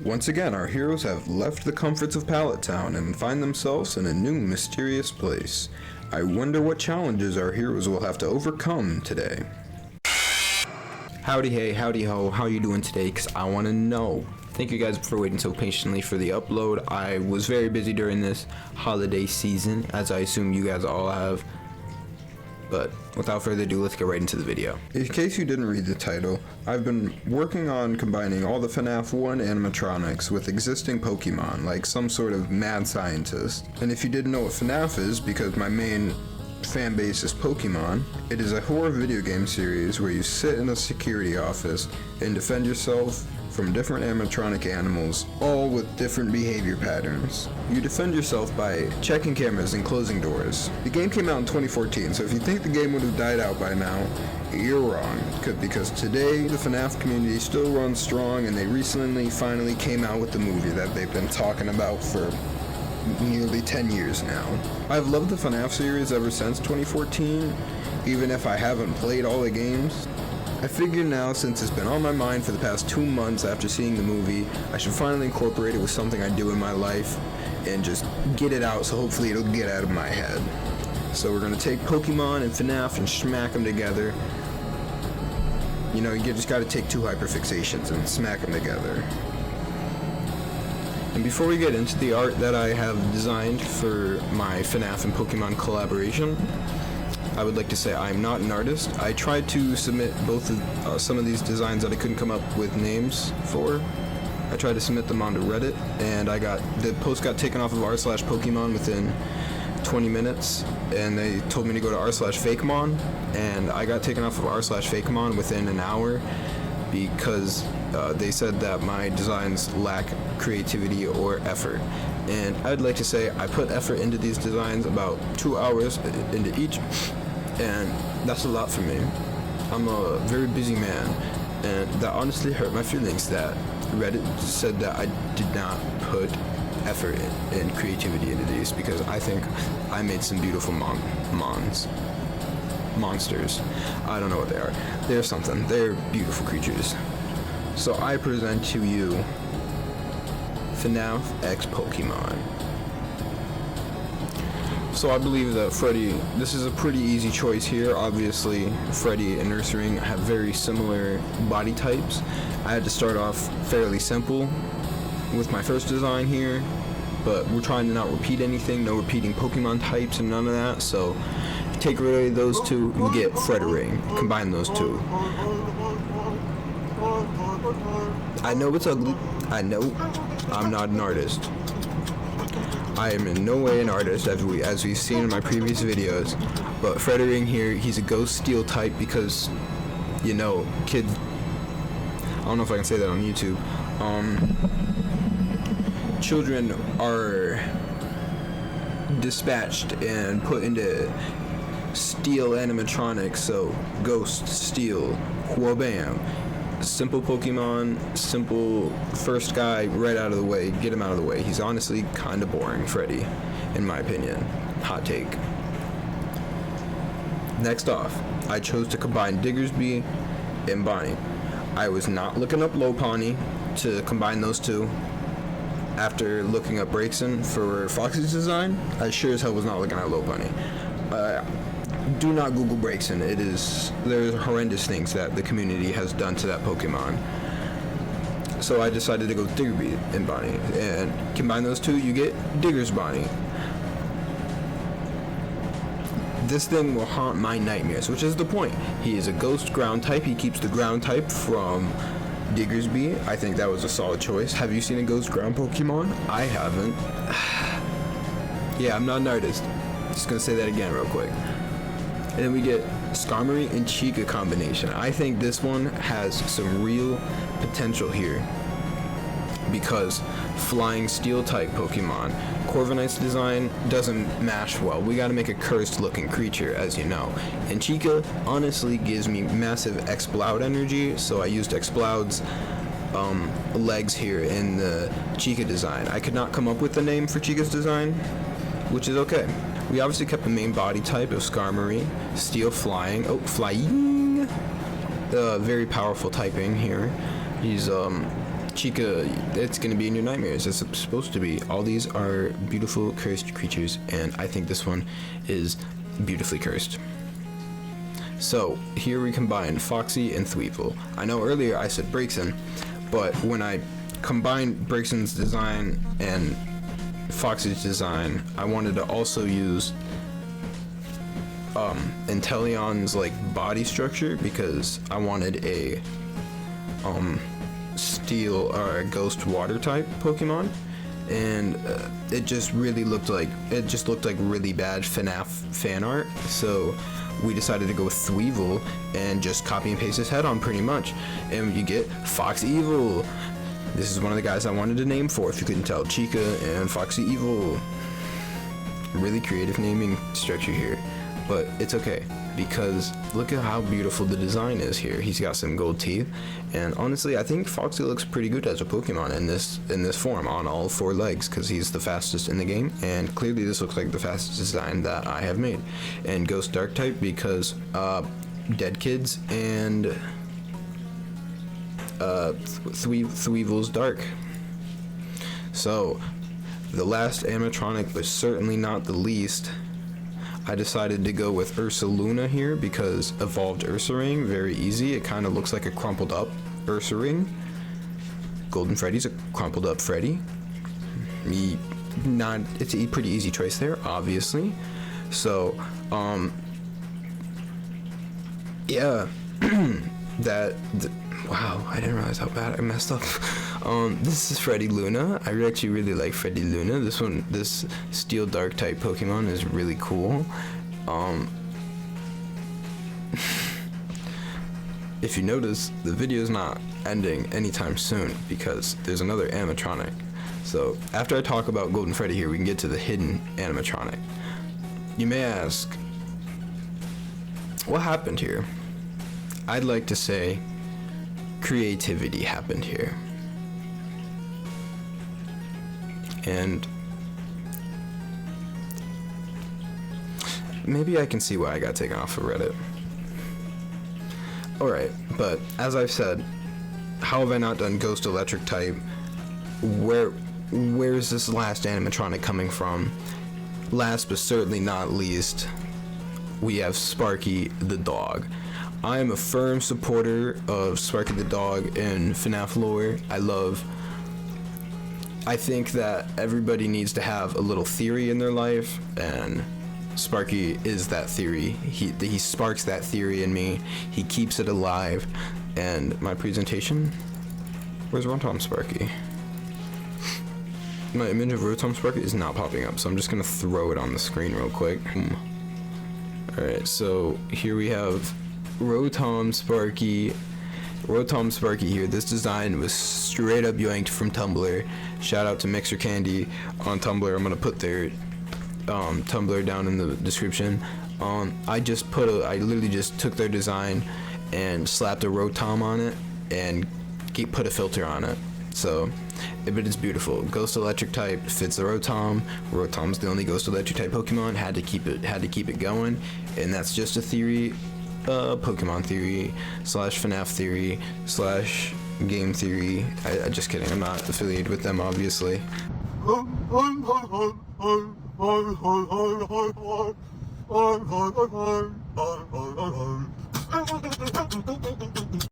Once again, our heroes have left the comforts of Pallet Town and find themselves in a new mysterious place. I wonder what challenges our heroes will have to overcome today. Howdy hey, howdy ho, how you doing today? Cause I wanna know. Thank you guys for waiting so patiently for the upload. I was very busy during this holiday season, as I assume you guys all have. But without further ado, let's get right into the video. In case you didn't read the title, I've been working on combining all the FNAF 1 animatronics with existing Pokemon, like some sort of mad scientist. And if you didn't know what FNAF is, because my main fan base is Pokemon, it is a horror video game series where you sit in a security office and defend yourself from different animatronic animals, all with different behavior patterns. You defend yourself by checking cameras and closing doors. The game came out in 2014, so if you think the game would have died out by now, you're wrong. Because today, the FNAF community still runs strong, and they recently finally came out with the movie that they've been talking about for nearly 10 years now. I've loved the FNAF series ever since 2014, even if I haven't played all the games. I figure now, since it's been on my mind for the past 2 months after seeing the movie, I should finally incorporate it with something I do in my life and just get it out, so hopefully it'll get out of my head. So we're gonna take Pokemon and FNAF and smack them together. You know, you just gotta take two hyperfixations and smack them together. And before we get into the art that I have designed for my FNAF and Pokemon collaboration, I would like to say I'm not an artist. I tried to submit both of, some of these designs that I couldn't come up with names for. I tried to submit them onto Reddit, and the post got taken off of r/Pokemon within 20 minutes, and they told me to go to r/Fakemon, and I got taken off of r/Fakemon within an hour because they said that my designs lack creativity or effort. And I'd like to say I put effort into these designs, about 2 hours into each, and that's a lot for me. I'm a very busy man, and that honestly hurt my feelings that Reddit said that I did not put effort and creativity into these, because I think I made some beautiful monsters. I don't know what they are. They're something. They're beautiful creatures. So I present to you FNAF X Pokemon. So I believe that Freddy, this is a pretty easy choice here. Obviously, Freddy and Ursaring have very similar body types. I had to start off fairly simple with my first design here, but we're trying to not repeat anything, no repeating Pokemon types and none of that. So take away those two, you get Fredding. Combine those two. I know it's ugly. I know I'm not an artist. I am in no way an artist, as we've seen in my previous videos. But Fredding here, he's a Ghost Steel type because, you know, kids. I don't know if I can say that on YouTube. Children are dispatched and put into steel animatronics, so Ghost Steel, wha-bam. Simple Pokemon, simple first guy right out of the way, get him out of the way. He's honestly kind of boring, Freddy, in my opinion. Hot take. Next off, I chose to combine Diggersby and Bonnie. I was not looking up Lopunny to combine those two. After looking up Braixen for Foxy's design, I sure as hell was not looking at Lopunny. Do not Google Braixen. There's horrendous things that the community has done to that Pokemon. So I decided to go with Diggersby and Bonnie, and combine those two, you get Digger's Bonnie. This thing will haunt my nightmares, which is the point. He is a ghost ground type. He keeps the ground type from Diggersby. I think that was a solid choice. Have you seen a ghost ground Pokemon? I haven't. Yeah, I'm not an artist. Just gonna say that again real quick. And then we get Skarmory and Chica combination. I think this one has some real potential here because flying steel type Pokemon. Corviknight's design doesn't mash well. We gotta make a cursed looking creature, as you know. And Chica honestly gives me massive Exploud energy, so I used Exploud's legs here in the Chica design. I could not come up with a name for Chica's design, which is okay. We obviously kept the main body type of Skarmory, Steel Flying, flying, very powerful typing here. He's Chica, it's gonna be in your nightmares. It's supposed to be. All these are beautiful cursed creatures, and I think this one is beautifully cursed. So here we combine Foxy and Thweevil. I know earlier I said Braixen, but when I combined Braixen's design and Foxy's design, I wanted to also use Inteleon's like body structure, because I wanted a steel or a ghost water type Pokemon, and it just looked like really bad FNAF fan art. So we decided to go with Thweevil and just copy and paste his head on pretty much, and you get Fox Evil. This is one of the guys I wanted to name for, if you couldn't tell. Chica and Foxy Evil. Really creative naming structure here, but it's okay, because look at how beautiful the design is here. He's got some gold teeth, and honestly I think Foxy looks pretty good as a Pokemon in this form, on all 4 legs, because he's the fastest in the game, and clearly this looks like the fastest design that I have made. And Ghost Dark type, because Dead Kids and Thweevil's Dark. So the last animatronic, but certainly not the least, I decided to go with Ursaluna here, because evolved Ursaring, very easy. It kind of looks like a crumpled up Ursaring. Golden Freddy's a crumpled up Freddy. It's a pretty easy choice there, obviously. So, yeah, wow, I didn't realize how bad I messed up. This is Freddy Luna. I actually really like Freddy Luna. This Steel Dark type Pokemon is really cool. If you notice, the video is not ending anytime soon, because there's another animatronic. So after I talk about Golden Freddy here, we can get to the hidden animatronic. You may ask, what happened here? I'd like to say creativity happened here. And maybe I can see why I got taken off of Reddit. Alright, but as I've said, how have I not done Ghost Electric type? Where's this last animatronic coming from? Last but certainly not least, we have Sparky the dog. I am a firm supporter of Sparky the dog in FNAF lore. I think that everybody needs to have a little theory in their life, and Sparky is that theory. He sparks that theory in me. He keeps it alive. And my presentation? Where's Rotom Sparky? My image of Rotom Sparky is not popping up, so I'm just gonna throw it on the screen real quick. Alright, so here we have Rotom Sparky here. This design was straight up yoinked from Tumblr. Shout out to Mixer Candy on Tumblr. I'm gonna put their Tumblr down in the description. I literally just took their design and slapped a Rotom on it and put a filter on it. So, but it's beautiful. Ghost Electric type fits the Rotom. Rotom's the only Ghost Electric type Pokemon. Had to keep it going, and that's just a theory. Pokemon theory / FNAF theory / game theory. I just kidding. I'm not affiliated with them, obviously.